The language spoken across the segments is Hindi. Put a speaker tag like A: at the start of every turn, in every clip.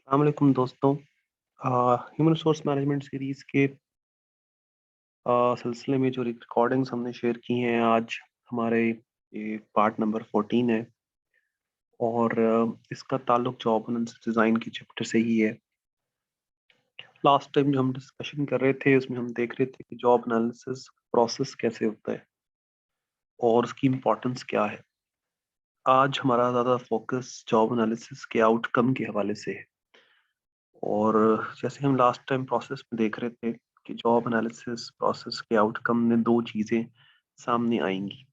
A: अस्सलाम वालेकुम दोस्तों। ह्यूमन रिसोर्स मैनेजमेंट सीरीज के सिलसिले में जो रिकॉर्डिंग्स हमने शेयर की हैं आज हमारे ये पार्ट नंबर 14 है और इसका ताल्लुक जॉब एनालिसिस डिज़ाइन की चैप्टर से ही है। लास्ट टाइम जो हम डिस्कशन कर रहे थे उसमें हम देख रहे थे कि जॉब एनालिसिस प्रोसेस कैसे होता है और उसकी इम्पोर्टेंस क्या है। आज हमारा ज़्यादा फोकस जॉब एनालिसिस के आउटकम के हवाले से है और जैसे हम लास्ट टाइम प्रोसेस में देख रहे थे कि जॉब एनालिसिस प्रोसेस के आउटकम में दो चीज़ें सामने आएंगी।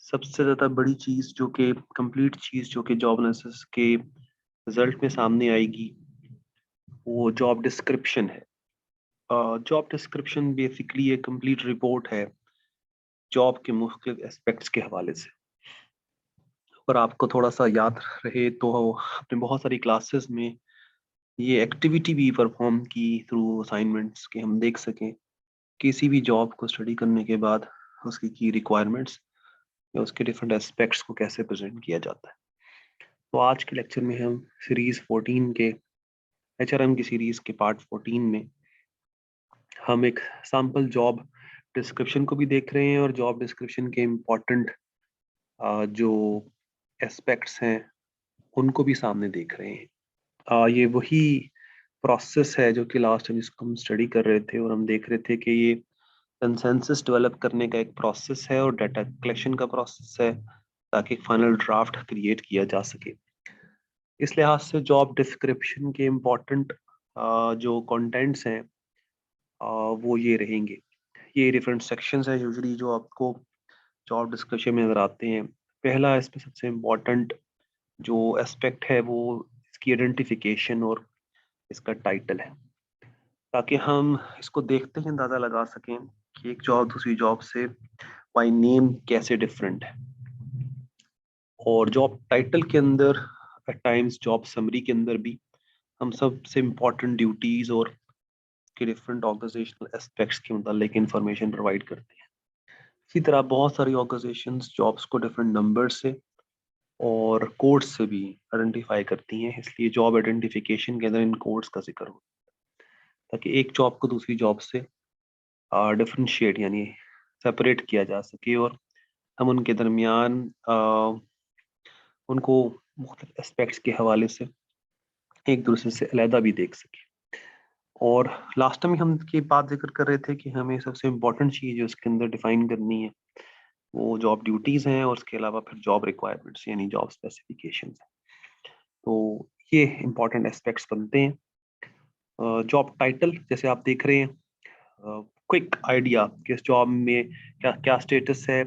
A: सबसे ज़्यादा बड़ी चीज़ जो कि कंप्लीट चीज़ जो कि जॉब एनालिसिस के रिजल्ट में सामने आएगी वो जॉब डिस्क्रिप्शन है। जॉब डिस्क्रिप्शन बेसिकली एक कंप्लीट रिपोर्ट है जॉब के मुख्तलिफ एस्पेक्ट्स के हवाले से। और आपको थोड़ा सा याद रहे तो आपने बहुत सारी क्लासेस में ये एक्टिविटी भी परफॉर्म की थ्रू असाइनमेंट्स के हम देख सकें किसी भी जॉब को स्टडी करने के बाद उसकी की रिक्वायरमेंट्स या उसके डिफरेंट एस्पेक्ट्स को कैसे प्रेजेंट किया जाता है। तो आज के लेक्चर में हम सीरीज 14 के एचआरएम की सीरीज के पार्ट 14 में हम एक सैम्पल जॉब डिस्क्रिप्शन को भी देख रहे हैं और जॉब डिस्क्रिप्शन के इम्पोर्टेंट जो एस्पेक्ट्स हैं उनको भी सामने देख रहे हैं। ये वही प्रोसेस है जो कि लास्ट टाइम जिसको हम स्टडी कर रहे थे और हम देख रहे थे कि ये कंसेंसस डेवलप करने का एक प्रोसेस है और डाटा कलेक्शन का प्रोसेस है ताकि फाइनल ड्राफ्ट क्रिएट किया जा सके। इस लिहाज से जॉब डिस्क्रिप्शन के इम्पोर्टेंट जो कंटेंट्स हैं वो ये रहेंगे। ये डिफरेंट सेक्शंस हैं यूजुअली जो आपको जॉब डिस्क्रिप्शन में नजर आते हैं। पहला इसमें सबसे इम्पोर्टेंट जो एस्पेक्ट है वो इसकी आइडेंटिफिकेशन और इसका टाइटल है ताकि हम इसको देखते ही अंदाजा लगा सकें कि एक जॉब दूसरी जॉब से बाय नेम कैसे डिफरेंट है। और जॉब टाइटल के अंदर एट टाइम्स जॉब समरी के अंदर भी हम सबसे इम्पोर्टेंट ड्यूटीज और के डिफरेंट ऑर्गेनाइजेशनल एस्पेक्ट्स के मुतालिक इंफॉर्मेशन प्रोवाइड करते हैं। इसी तरह बहुत सारी ऑर्गेनाइजेशंस जॉब्स को डिफरेंट नंबर से और कोड्स से भी आइडेंटिफाई करती हैं, इसलिए जॉब आइडेंटिफिकेशन के अंदर इन कोड्स का जिक्र हो ताकि एक जॉब को दूसरी जॉब से डिफरेंशिएट यानी सेपरेट किया जा सके और हम उनके दरमियान उनको मुख्तलिफ एस्पेक्ट्स के हवाले से एक दूसरे से अलहदा भी देख सके। और लास्ट टाइम हम की बात जिक्र कर रहे थे कि हमें सबसे इम्पोर्टेंट चीज़ जो इसके अंदर डिफाइन करनी है वो जॉब ड्यूटीज़ हैं और उसके अलावा फिर जॉब रिक्वायरमेंट्स यानी जॉब स्पेसिफिकेशंस हैं। तो ये इम्पोर्टेंट एस्पेक्ट्स बनते हैं। जॉब टाइटल जैसे आप देख रहे हैं, क्विक आइडिया कि इस जॉब में क्या क्या स्टेटस है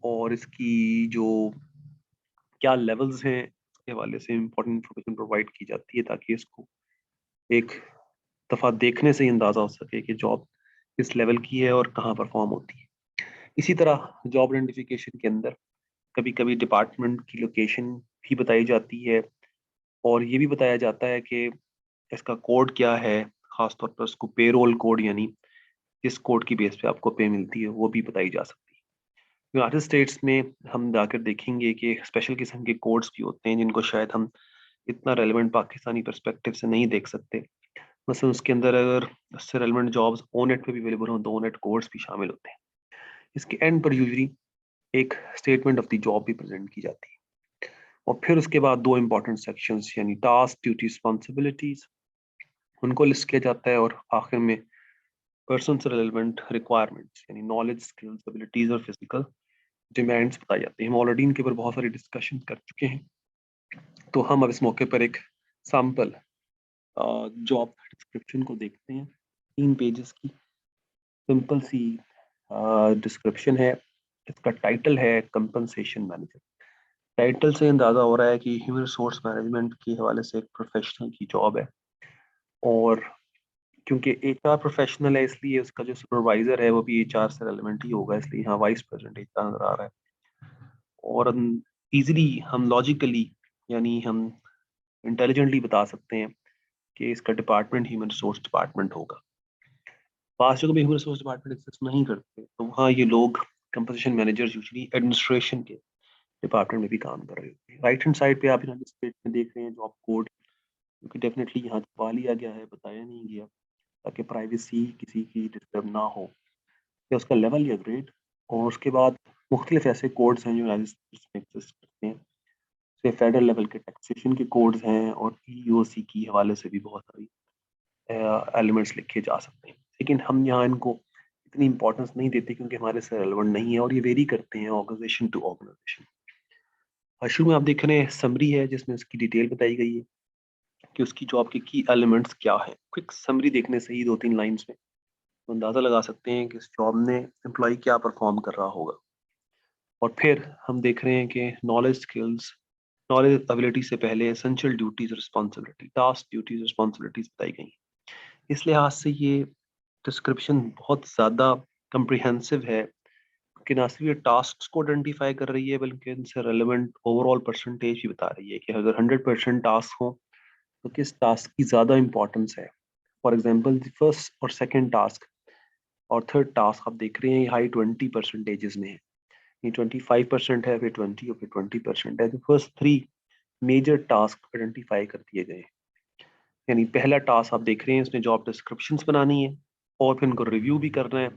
A: और इसकी जो क्या लेवल्स हैं इसके हवाले से इम्पोर्टेंट इंफॉर्मेशन प्रोवाइड की जाती है ताकि इसको एक दफ़ा देखने से ही अंदाज़ा हो सके कि जॉब किस लेवल की है और कहाँ परफॉर्म होती है। इसी तरह जॉब आइडेंटिफिकेशन के अंदर कभी कभी डिपार्टमेंट की लोकेशन भी बताई जाती है और ये भी बताया जाता है कि इसका कोड क्या है, खासतौर पर उसको पेरोल कोड यानी किस कोड की बेस पे आपको पे मिलती है वो भी बताई जा सकती है। यूनाइटेड स्टेट्स में हम जाकर देखेंगे कि स्पेशल किस्म के कोड्स भी होते हैं जिनको शायद हम इतना रेलेवेंट पाकिस्तानी पर्सपेक्टिव से नहीं देख सकते। मसलन उसके अंदर अगर उससे रेलेवेंट जॉब्स ओनेट पे भी अवेलेबल हो तो ओनेट कोड्स भी शामिल होते हैं। इसके एंड पर यूजली एक स्टेटमेंट ऑफ द जॉब भी प्रेजेंट की जाती है और फिर उसके बाद दो इंपॉर्टेंट सेक्शंस यानी टास्क ड्यूटी रिस्पॉन्सिबिलिटीज उनको लिस्ट किया जाता है और आखिर में पर्सन से रेलेवेंट रिक्वायरमेंट्स यानी नॉलेज स्किल्स एबिलिटीज और फिजिकल डिमांड्स बताई जाती हैं। हम ऑलरेडी इनके ऊपर बहुत सारी डिस्कशन कर चुके हैं तो हम अब इस मौके पर एक सैम्पल जॉब डिस्क्रिप्शन को देखते हैं। 3 पेजेस की सिंपल सी डिस्क्रिप्शन है। इसका टाइटल है कंपनसेशन मैनेजर। टाइटल से अंदाजा हो रहा है कि ह्यूमन रिसोर्स मैनेजमेंट के हवाले से एक प्रोफेशनल की जॉब है और क्योंकि एचआर प्रोफेशनल है इसलिए उसका जो सुपरवाइजर है वो भी एचआर से रेलेवेंट ही होगा, इसलिए यहाँ वाइस प्रेसिडेंट एचआर नजर आ रहा है। और इजीली हम लॉजिकली यानी हम इंटेलिजेंटली बता सकते हैं कि इसका डिपार्टमेंट ह्यूमन रिसोर्स डिपार्टमेंट होगा। पास जो कभी ह्यूमन रिसोर्स डिपार्टमेंट एग्जिस्ट नहीं करते तो वहाँ ये लोग कंपोजिशन मैनेजर्स यूजुअली एडमिनिस्ट्रेशन के डिपार्टमेंट में भी काम कर रहे होते हैं। राइट हैंड साइड पे आप यूनाइटेड स्टेट में देख रहे हैं जॉब कोड क्योंकि डेफिनेटली यहाँ छुपा लिया गया है, बताया नहीं गया, ताकि प्राइवेसी किसी की डिस्टर्ब ना हो, या उसका लेवल या ग्रेड। और उसके बाद मुख्तलिफ ऐसे कोड्स हैं जो यूनाइटेड स्टेट्स में एग्जिस्ट करते हैं, जैसे फेडरल लेवल के टैक्सेशन के कोड्स हैं, और ईओसी की हवाले से भी बहुत सारी एलिमेंट्स लिखे जा सकते हैं। लेकिन हम यहाँ इनको इतनी इंपॉर्टेंस नहीं देते, क्योंकि हमारे से रेलेवेंट नहीं है, और ये वेरी करते हैं ऑर्गेनाइजेशन टू ऑर्गेनाइजेशन। शुरू में आप देख रहे हैं समरी है, जिसमें उसकी डिटेल बताई गई है कि उसकी जॉब के की एलिमेंट्स क्या है। क्विक समरी देखने से ही 2-3 लाइंस में तो अंदाजा लगा सकते हैं कि इस जॉब ने एम्प्लॉय क्या परफॉर्म कर रहा होगा। और फिर हम देख रहे हैं कि नॉलेज स्किल्स, नॉलेज एबिलिटी से पहले essential duties responsibility, task duties responsibilities बताई गई हैं। इस लिहाज से ये डिस्क्रिप्शन बहुत ज़्यादा कम्प्रिहेंसिव है, कि ना सिर्फ ये टास्क को आइडेंटिफाई कर रही है, बल्कि इनसे रेलेवेंट ओवरऑल परसेंटेज भी बता रही है कि अगर 100% टास्क हो तो किस टास्क की ज़्यादा इंपॉर्टेंस है। फॉर एग्जाम्पल फर्स्ट और सेकेंड टास्क और थर्ड टास्क आप देख रहे हैं, हाई 20 परसेंटेजेस में है। ये 25% है, फिर 20 और फिर 20% है। तो फर्स्ट 3 मेजर टास्क आइडेंटिफाई कर दिए गए। यानी पहला टास्क आप देख रहे हैं, इसमें जॉब डिस्क्रिप्शंस बनानी है, और फिर उनको रिव्यू भी करना है,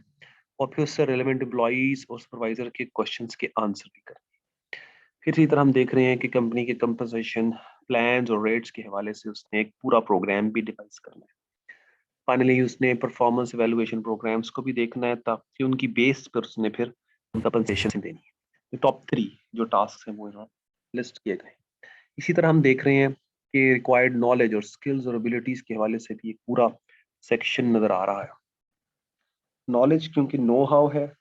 A: और फिर उससे रेलेवेंट एम्प्लॉइज और सुपरवाइजर के क्वेश्चंस के आंसर भी करना है। फिर इसी तरह हम देख रहे हैं कि कंपनी के कंपनसेशन प्लान्स और रेट्स के हवाले से उसने एक पूरा प्रोग्राम भी डिवाइस करना है। फाइनली उसने परफॉर्मेंस एवेलुएशन प्रोग्राम्स को भी देखना है, ताकि उनकी बेस पर उसने फिर कंपनसेशन देनी है। तो टॉप 3 जो टास्क हैं वो यहाँ लिस्ट किए गए। इसी तरह हम देख रहे हैं कि रिक्वायर्ड नॉलेज और स्किल्स और एबिलिटीज के हवाले से भी एक पूरा सेक्शन नजर आ रहा है। नॉलेज क्योंकि नो हाउ है,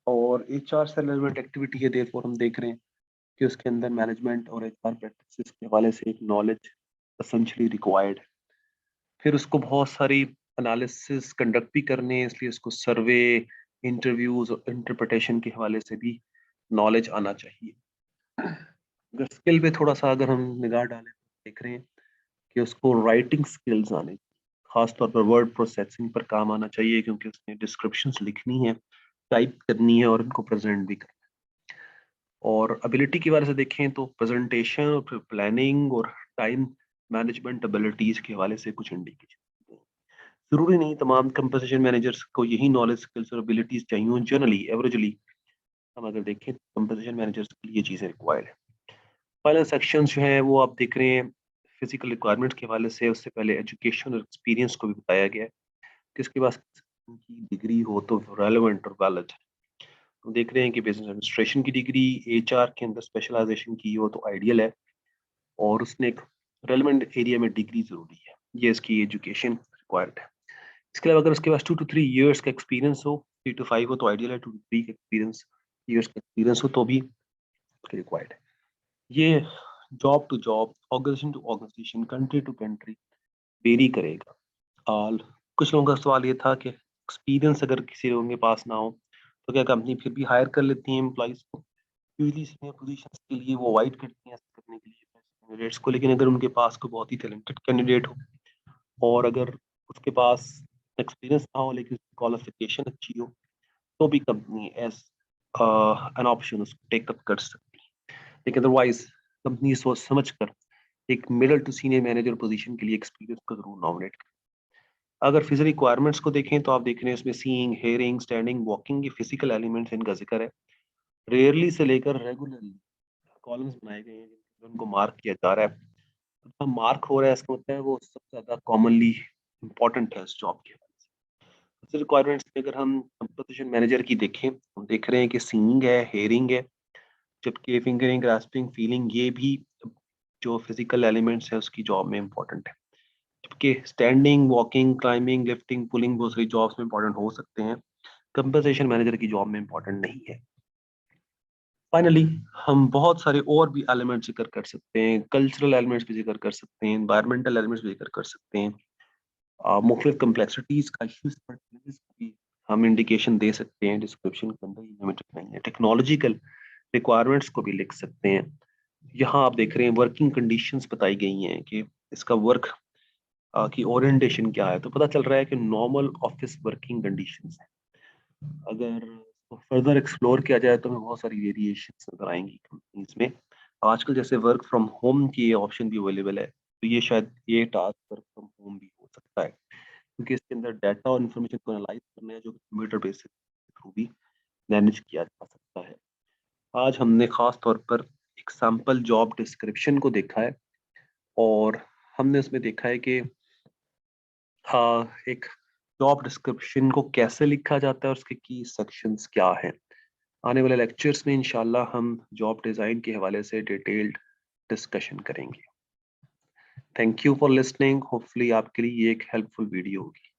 A: और एचआर से रिलेवेंट एक्टिविटी है, देयरफॉर हम देख रहे हैं कि उसके अंदर मैनेजमेंट और एचआर प्रैक्टिसेस के हवाले से एक नॉलेज एसेंशियली रिक्वायर्ड है। फिर उसको बहुत सारी एनालिसिस कंडक्ट भी करने हैं, इसलिए उसको सर्वे, इंटरव्यूज और इंटरप्रिटेशन के हवाले से भी नॉलेज आना चाहिए। अगर स्किल पे थोड़ा सा अगर हम निगाह डालें तो देख रहे हैं कि उसको राइटिंग स्किल्स आने, खासतौर पर वर्ड प्रोसेसिंग पर काम आना चाहिए, क्योंकि उसने डिस्क्रिप्शंस लिखनी है, टाइप करनी है, और इनको प्रेजेंट भी करना है। और एबिलिटी की वजह से देखें तो प्रेजेंटेशन और फिर प्लानिंग और टाइम मैनेजमेंट एबिलिटीज के हवाले से कुछ इंडिकेशन। जरूरी नहीं तमाम कंपोजिशन मैनेजर्स को यही नॉलेज स्किल्स और एबिलिटीज चाहिए। जनरली एवरेजली हम अगर देखें तो कंपोजिशन मैनेजर्स के लिए ये चीज़ें रिक्वायर्ड है। फाइनल सेक्शन जो है वो आप देख रहे हैं, फिजिकल रिक्वायरमेंट्स के हवाले से उससे पहले एजुकेशन और एक्सपीरियंस को भी बताया गया है कि इसके पास की डिग्री हो तो रेलेवेंट और वैलिड। हम देख रहे हैं कि बिजनेस एडमिनिस्ट्रेशन की डिग्री, एचआर के अंदर स्पेशलाइजेशन की हो तो आइडियल है, और उसने एक रेलेवेंट एरिया में डिग्री जरूरी है, ये इसकी एजुकेशन रिक्वायर्ड है। इसके अलावा अगर उसके पास 2 to 3 years का एक्सपीरियंस हो, 3 to 5 हो तो आइडियल है, 2 to 3 का एक्सपीरियंस ईयर्स का एक्सपीरियंस हो तो भी रिक्वायर्ड है। ये job to job, organisation to organisation, country to country vary करेगा। और कुछ लोगों का सवाल ये था कि एक्सपीरियंस अगर किसी लोगों के पास ना हो तो क्या कंपनी फिर भी हायर कर लेती है एम्प्लॉइज को। यूजली सीनियर पोजीशंस के लिए वो अवॉइड करती हैं ऐसा करने के लिए कैंडिडेट्स को, लेकिन अगर उनके पास कोई बहुत ही टैलेंटेड कैंडिडेट हो, और अगर उसके पास एक्सपीरियंस ना हो लेकिन क्वालिफिकेशन अच्छी हो, तो भी कंपनी एज एन ऑप्शन उसको टेकअप कर सकती है। लेकिन अदरवाइज कंपनी सोच समझ कर एक middle to senior manager position के लिए एक्सपीरियंस को जरूर नॉमिनेट करें। अगर फिजिकल रिक्वायरमेंट्स को देखें तो आप देख रहे हैं इसमें सीइंग, हेयरिंग, स्टैंडिंग, वॉकिंग की फिजिकल एलिमेंट्स इनका जिक्र है। रेयरली से लेकर रेगुलरली कॉलम्स बनाए गए हैं जिनको उनको मार्क किया जा रहा है। तो मार्क हो रहा है इसका मतलब है वो सबसे ज्यादा कॉमनली इंपॉर्टेंट है इस जॉब के। रिक्वायरमेंट्स में अगर हम कंपोजिशन मैनेजर की देखें, हम देख रहे हैं कि सीइंग है, हेयरिंग है, जबकि फिंगरिंग, ग्रास्पिंग, फीलिंग ये भी जो फिजिकल एलिमेंट्स है उसकी जॉब में इंपॉर्टेंट है। जबकि standing, walking, climbing, lifting, pulling बहुत सारी जॉब्स में इंपॉर्टेंट हो सकते हैं, कंपोजिशन मैनेजर की जॉब में इंपॉर्टेंट नहीं है। फाइनली हम बहुत सारे और भी एलिमेंट जिक्र कर सकते हैं, कल्चरल एलिमेंट्स भी जिक्र कर सकते हैं, एनवायरमेंटल एलिमेंट्स भी जिक्र कर सकते हैं, मुख्तलिफ कम्प्लेक्सिटीज का इश्यूज भी हम इंडिकेशन दे सकते हैं डिस्क्रिप्शन के अंदर, लिमिटेड नहीं है। टेक्नोलॉजिकल रिक्वायरमेंट्स को भी लिख सकते हैं। यहाँ आप देख रहे हैं वर्किंग कंडीशंस बताई गई हैं कि इसका वर्क की ओरिएंटेशन क्या है, तो पता चल रहा है कि नॉर्मल ऑफिस वर्किंग कंडीशंस है। अगर फर्दर एक्सप्लोर किया जाए तो हमें बहुत सारी वेरिएशंस नजर आएंगी कंपनीज में। आजकल जैसे वर्क फ्रॉम होम की ऑप्शन भी अवेलेबल है, तो ये शायद ये टास्क वर्क फ्रॉम होम भी हो सकता है, क्योंकि इसके अंदर डाटा और इन्फॉर्मेशन को एनालाइज करना है, जो कंप्यूटर बेसिस के थ्रू भी मैनेज किया जा सकता है। आज हमने खास तौर पर एक सैंपल जॉब डिस्क्रिप्शन को देखा है, और हमने उसमें देखा है कि हाँ, एक जॉब डिस्क्रिप्शन को कैसे लिखा जाता है और उसके की सेक्शंस क्या हैं। आने वाले लेक्चर्स में इंशाल्लाह हम जॉब डिज़ाइन के हवाले से डिटेल्ड डिस्कशन करेंगे। Thank you for listening. Hopefully आपके लिए ये एक हेल्पफुल वीडियो होगी।